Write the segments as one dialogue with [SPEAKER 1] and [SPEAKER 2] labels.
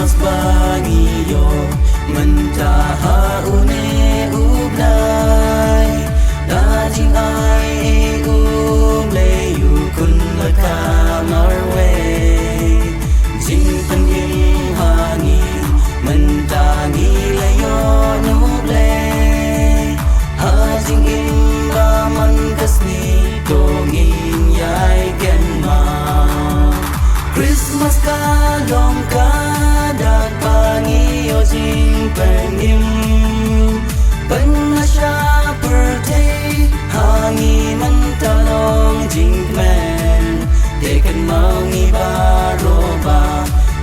[SPEAKER 1] Christmas bagiyo Mentahaune ublay Dajing ay leyu kun lakamarwe Jing pening hangin Mentangi layo nuble Hajing imbaman kasni Tongin yay kenma Christmas kalong kadag pangiyo jing penim Penasya birthday Hangi mentalong jing men Dekan mengibaroba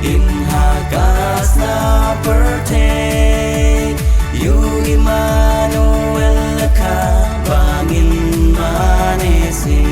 [SPEAKER 1] Inhagas na birthday Yu Immanuel ka bangin manesi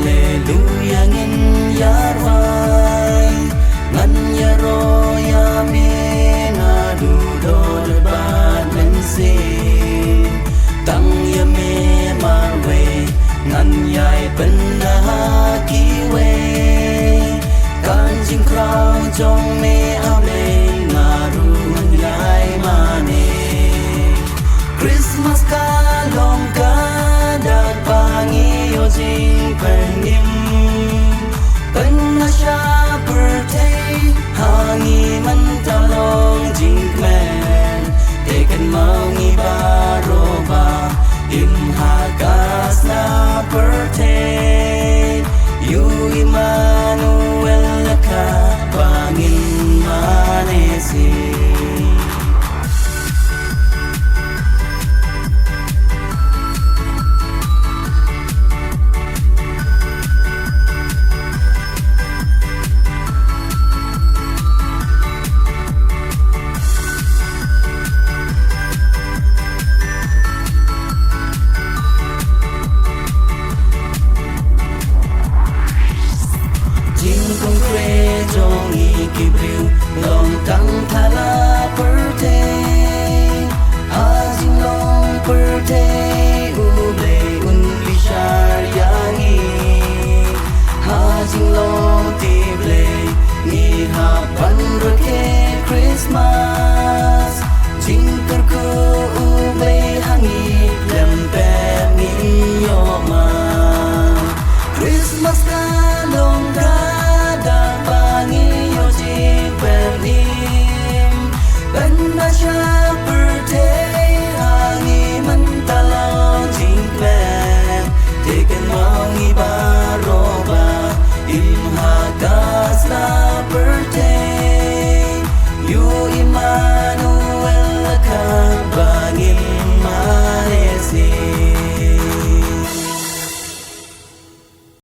[SPEAKER 1] Hallelujah ngin yarway Ngan yaro yamena dudol bad mensin Tang yame marwe Ngan yay penahakiwe Kanjing kraw jong me able Ngaru ngan yay mane Christmas kalong kadag pangiyo jing penim